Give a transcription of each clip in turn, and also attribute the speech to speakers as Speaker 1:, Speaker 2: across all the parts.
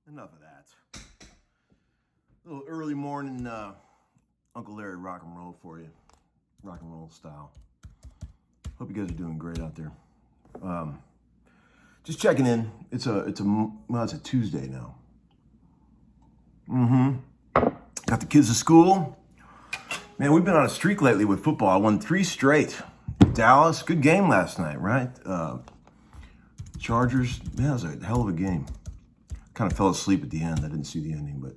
Speaker 1: Enough of that. A little early morning Uncle Larry rock and roll for you. Rock and roll style. Hope you guys are doing great out there. Just checking in. It's a Tuesday now. Got the kids to school. Man, we've been on a streak lately with football. I won 3 straight. Dallas, good game last night, right? Chargers, man, it was a hell of a game. Kind of fell asleep at the end. I didn't see the ending, but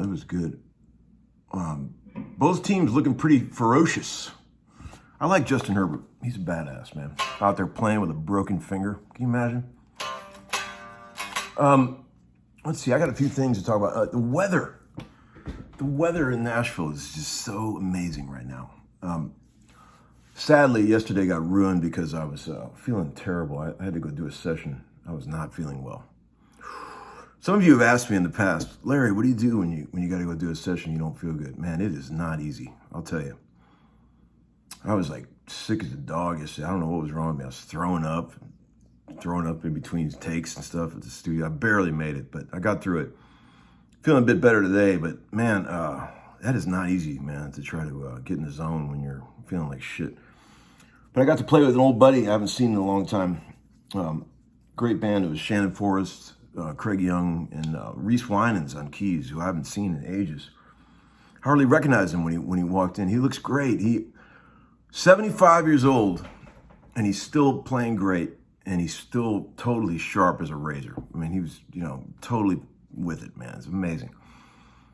Speaker 1: it was good. Both teams looking pretty ferocious. I like Justin Herbert. He's a badass, man. Out there playing with a broken finger. Can you imagine? Let's see. I got a few things to talk about. The weather. The weather in Nashville is just so amazing right now. Sadly, yesterday got ruined because I was feeling terrible. I had to go do a session. I was not feeling well. Some of you have asked me in the past, Larry, what do you do when you got to go do a session you don't feel good? Man, it is not easy. I'll tell you. I was like sick as a dog yesterday. I don't know what was wrong with me. I was throwing up in between takes and stuff at the studio. I barely made it, but I got through it. Feeling a bit better today, but man, that is not easy, man, to try to get in the zone when you're feeling like shit. But I got to play with an old buddy I haven't seen in a long time. Great band. It was Shannon Forrest, Craig Young, and Reese Winans on keys, who I haven't seen in ages. Hardly recognized him when he walked in. He looks great. He's 75 years old, and he's still playing great, and he's still totally sharp as a razor. I mean, he was, totally with it, man. It's amazing.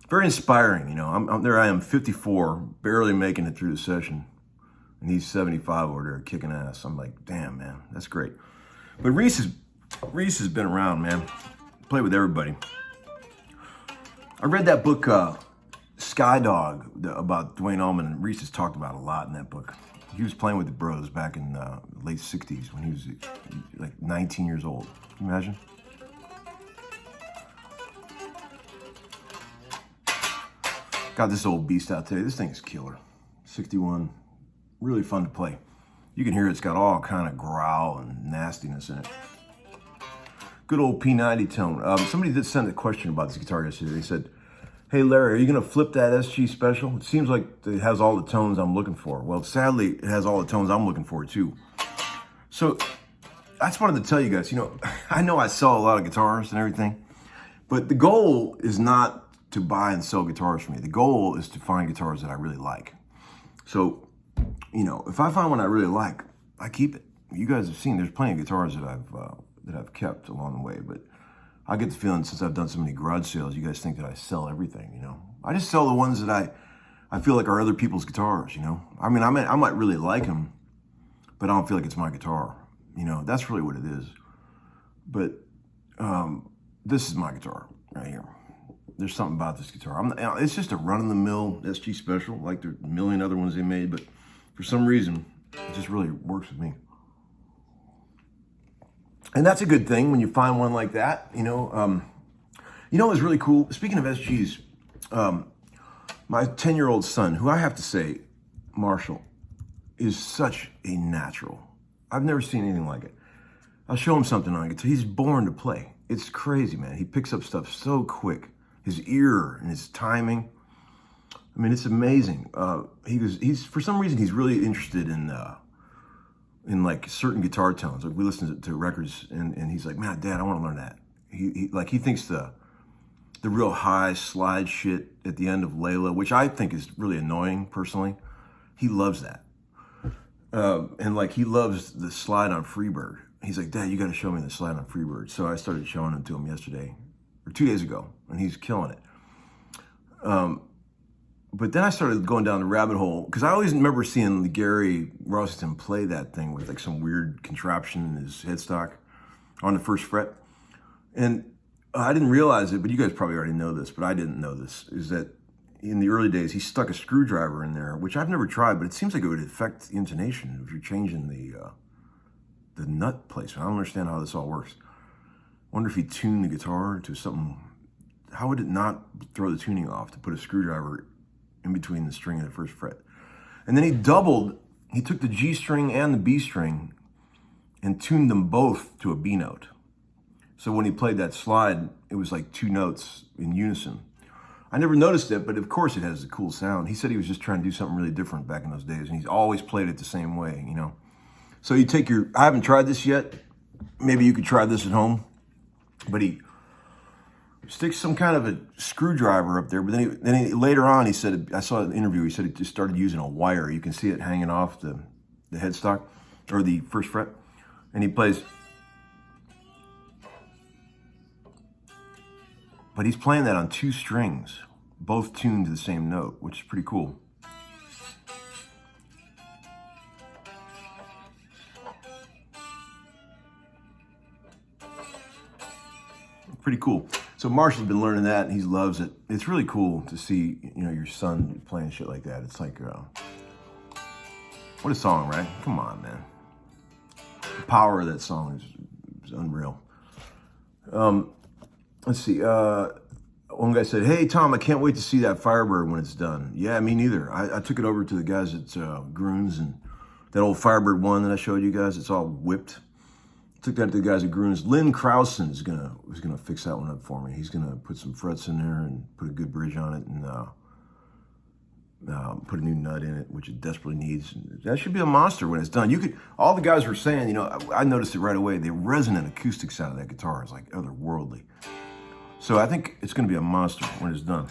Speaker 1: Very inspiring, I'm there I am, 54, barely making it through the session, and he's 75 over there kicking ass. I'm like, damn, man, that's great. But Reese has been around, man. Played with everybody. I read that book, Skydog, about Dwayne Allman, and Reese has talked about a lot in that book. He was playing with the Bros back in the late 60s when he was like 19 years old. Can you imagine? Got this old beast out today. This thing is killer. 61. Really fun to play. You can hear it's got all kind of growl and nastiness in it. Good old P90 tone. Somebody did send a question about this guitar yesterday. They said, hey Larry, are you gonna flip that SG Special? It seems like it has all the tones I'm looking for. Well, sadly, it has all the tones I'm looking for too. So I just wanted to tell you guys, I know I sell a lot of guitars and everything, but the goal is not to buy and sell guitars for me. The goal is to find guitars that I really like. So, if I find one I really like, I keep it. You guys have seen there's plenty of guitars that I've kept along the way, but I get the feeling since I've done so many garage sales, you guys think that I sell everything, I just sell the ones that I feel like are other people's guitars, I mean, I might really like them, but I don't feel like it's my guitar, that's really what it is. But this is my guitar right here. there's something about this guitar. It's just a run-of-the-mill SG Special, like there are a million other ones they made, but for some reason, it just really works with me. And that's a good thing when you find one like that, you know. You know what's really cool? Speaking of SGs, my 10-year-old son, who I have to say, Marshall, is such a natural. I've never seen anything like it. I'll show him something on guitar. He's born to play. It's crazy, man. He picks up stuff so quick. His ear and his timing. I mean, it's amazing. He's for some reason he's really interested in like certain guitar tones. Like we listen to records and he's like, man, Dad, I want to learn that. He thinks the real high slide shit at the end of Layla, which I think is really annoying personally. He loves that. And like he loves the slide on Freebird. He's like, Dad, you got to show me the slide on Freebird. So I started showing it to him yesterday or 2 days ago, and he's killing it. But then I started going down the rabbit hole because I always remember seeing Gary Rossington play that thing with like some weird contraption in his headstock on the first fret. And I didn't realize it, but you guys probably already know this, but I didn't know this, is that in the early days, he stuck a screwdriver in there, which I've never tried, but it seems like it would affect the intonation if you're changing the nut placement. I don't understand how this all works. I wonder if he tuned the guitar to something. How would it not throw the tuning off to put a screwdriver in between the string and the first fret? And then he took the G string and the B string and tuned them both to a B note. So when he played that slide, it was like 2 notes in unison. I never noticed it, but of course it has a cool sound. He said he was just trying to do something really different back in those days, and he's always played it the same way, you know. So you take I haven't tried this yet. Maybe you could try this at home. But he sticks some kind of a screwdriver up there, but then later on he said, I saw an interview, he said he just started using a wire. You can see it hanging off the headstock, or the first fret, and he plays. But he's playing that on 2 strings, both tuned to the same note, which is pretty cool. Pretty cool. So Marshall's been learning that, and he loves it. It's really cool to see, you know, your son playing shit like that. It's like, what a song, right? Come on, man. The power of that song is unreal. Let's see. One guy said, hey, Tom, I can't wait to see that Firebird when it's done. Yeah, me neither. I took it over to the guys at Groons, and that old Firebird 1 that I showed you guys, it's all whipped. Took that to the guys at Groons. Lynn Krausen is gonna fix that one up for me. He's gonna put some frets in there and put a good bridge on it, and put a new nut in it, which it desperately needs. That should be a monster when it's done. All the guys were saying, you know, I noticed it right away. The resonant acoustic sound of that guitar is like otherworldly. So I think it's going to be a monster when it's done.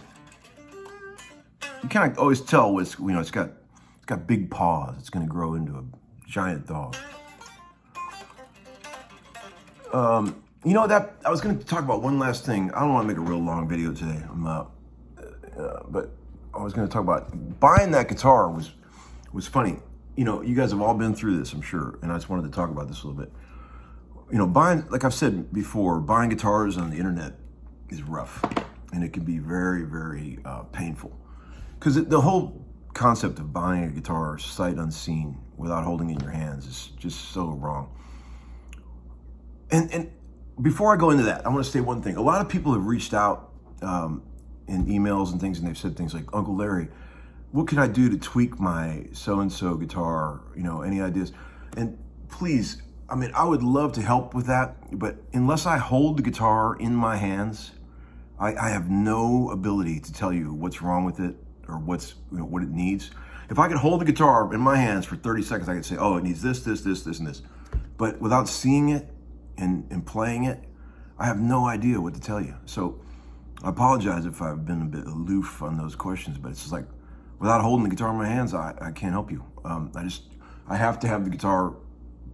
Speaker 1: You kind of always tell it's got big paws. It's going to grow into a giant dog. You know that I was going to talk about one last thing. I don't want to make a real long video today. But I was going to talk about buying that guitar was funny. You know, you guys have all been through this, I'm sure, and I just wanted to talk about this a little bit. You know, like I've said before, buying guitars on the internet is rough, and it can be very, very painful, because the whole concept of buying a guitar sight unseen without holding it in your hands is just so wrong. And before I go into that, I want to say one thing. A lot of people have reached out in emails and things, and they've said things like, Uncle Larry, what can I do to tweak my so-and-so guitar? You know, any ideas? And please, I mean, I would love to help with that, but unless I hold the guitar in my hands, I have no ability to tell you what's wrong with it or what it needs. If I could hold the guitar in my hands for 30 seconds, I could say, oh, it needs this, this, this, this, and this. But without seeing it and playing it, I have no idea what to tell you. So I apologize if I've been a bit aloof on those questions, but it's just like, without holding the guitar in my hands, I can't help you. I have to have the guitar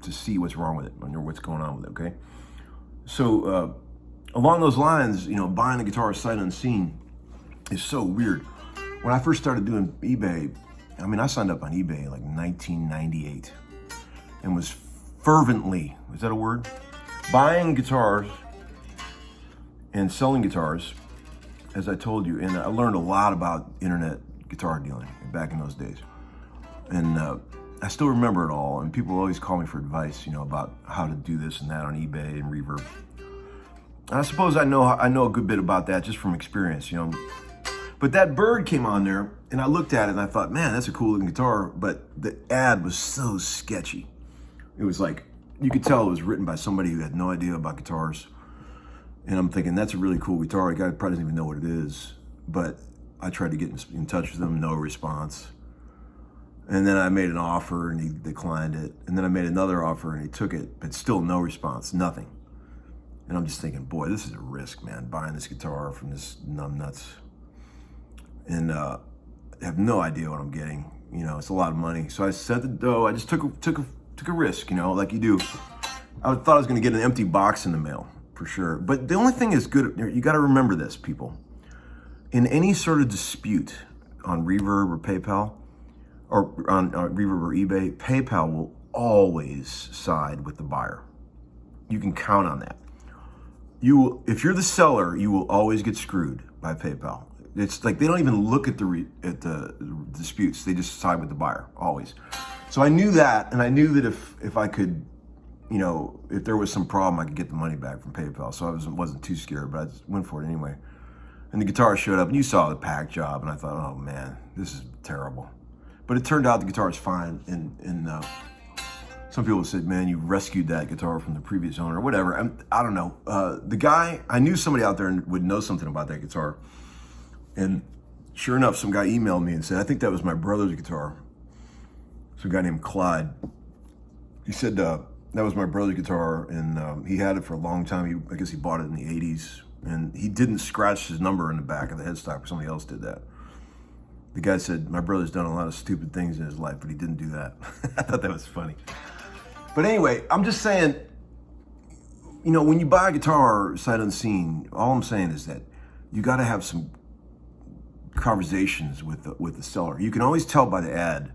Speaker 1: to see what's wrong with it or what's going on with it, okay? So along those lines, you know, buying the guitar sight unseen is so weird. When I first started doing eBay, I mean, I signed up on eBay like 1998 and was fervently, is that a word? Buying guitars and selling guitars as I told you, and I learned a lot about internet guitar dealing back in those days. And I still remember it all, and people always call me for advice, about how to do this and that on eBay and Reverb. And I suppose I know a good bit about that just from experience, But that Bird came on there, and I looked at it and I thought, man, that's a cool looking guitar, but the ad was so sketchy. It was like, you could tell it was written by somebody who had no idea about guitars. And I'm thinking, that's a really cool guitar. The guy probably doesn't even know what it is. But I tried to get in touch with him, no response. And then I made an offer and he declined it. And then I made another offer and he took it, but still no response, nothing. And I'm just thinking, boy, this is a risk, man, buying this guitar from this numbnuts. And I have no idea what I'm getting. It's a lot of money. So I sent the dough. I just took a risk, like you do. I thought I was going to get an empty box in the mail, for sure. But the only thing is good, you got to remember this, people. In any sort of dispute on Reverb or PayPal, or on Reverb or eBay, PayPal will always side with the buyer. You can count on that. If you're the seller, you will always get screwed by PayPal. It's like they don't even look at the disputes. They just side with the buyer, always. So I knew that, and I knew that if I could, if there was some problem, I could get the money back from PayPal. So I wasn't too scared, but I just went for it anyway. And the guitar showed up, and you saw the pack job, and I thought, oh man, this is terrible. But it turned out the guitar is fine, and some people said, man, you rescued that guitar from the previous owner, or whatever. I don't know. The guy, I knew somebody out there would know something about that guitar. And sure enough, some guy emailed me and said, I think that was my brother's guitar. Some guy named Clyde. He said, that was my brother's guitar, and he had it for a long time. I guess he bought it in the 80s. And he didn't scratch his number in the back of the headstock, somebody else did that. The guy said, my brother's done a lot of stupid things in his life, but he didn't do that. I thought that was funny. But anyway, I'm just saying, when you buy a guitar sight unseen, all I'm saying is that you got to have some conversations with the seller. You can always tell by the ad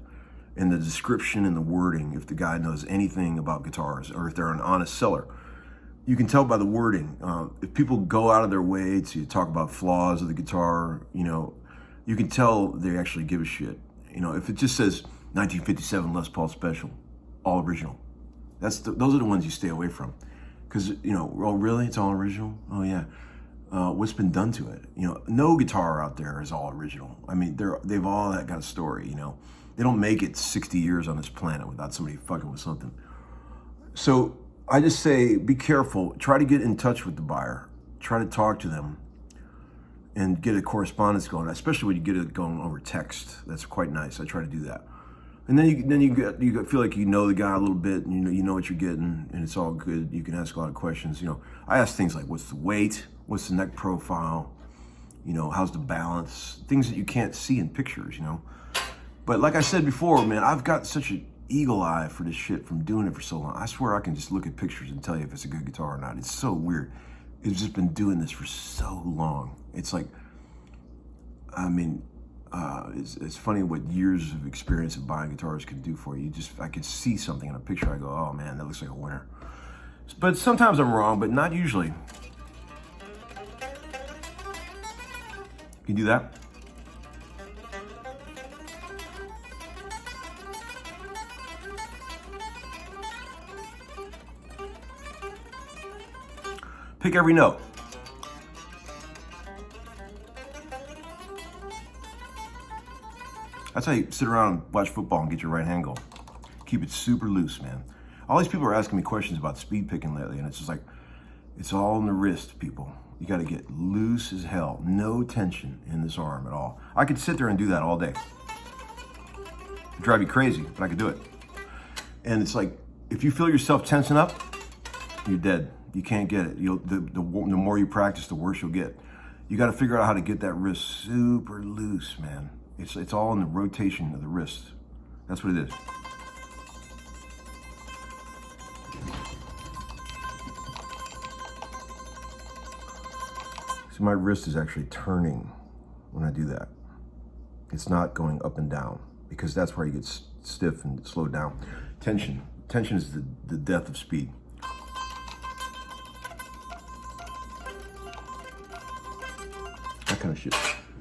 Speaker 1: and the description and the wording if the guy knows anything about guitars or if they're an honest seller. You can tell by the wording. If people go out of their way to talk about flaws of the guitar, you can tell they actually give a shit. If it just says 1957 Les Paul Special, all original, those are the ones you stay away from. Because, oh really, it's all original? Oh yeah. What's been done to it? No guitar out there is all original. I mean, they've all got a story, They don't make it 60 years on this planet without somebody fucking with something. So I just say, be careful. Try to get in touch with the buyer. Try to talk to them and get a correspondence going, especially when you get it going over text. That's quite nice. I try to do that. And then you feel like you know the guy a little bit, and you know what you're getting, and it's all good. You can ask a lot of questions. I ask things like, what's the weight? What's the neck profile? How's the balance? Things that you can't see in pictures, But like I said before, man, I've got such an eagle eye for this shit from doing it for so long. I swear I can just look at pictures and tell you if it's a good guitar or not. It's so weird. It's just been doing this for so long. It's like, it's funny what years of experience of buying guitars can do for you. I could see something in a picture. I go, oh man, that looks like a winner. But sometimes I'm wrong, but not usually. Can you do that? Pick every note. That's how you sit around and watch football and get your right hand going. Keep it super loose, man. All these people are asking me questions about speed picking lately, and it's just like, it's all in the wrist, people. You got to get loose as hell. No tension in this arm at all. I could sit there and do that all day. It'd drive you crazy, but I could do it. And it's like, if you feel yourself tensing up, you're dead. You can't get it. The more you practice, the worse you'll get. You got to figure out how to get that wrist super loose, man. It's all in the rotation of the wrist. That's what it is. So my wrist is actually turning when I do that. It's not going up and down because that's where you get stiff and slowed down. Tension. Tension is the death of speed. kind of shit.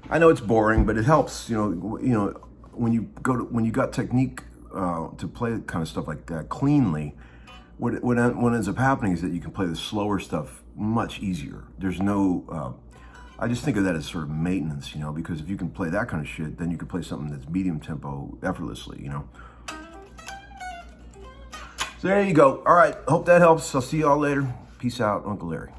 Speaker 1: I know it's boring, but it helps. When you got technique to play kind of stuff like that cleanly, what ends up happening is that you can play the slower stuff much easier. There's no, I just think of that as sort of maintenance, because if you can play that kind of shit, then you can play something that's medium tempo effortlessly, So there you go. All right, hope that helps. I'll see you all later. Peace out, Uncle Larry.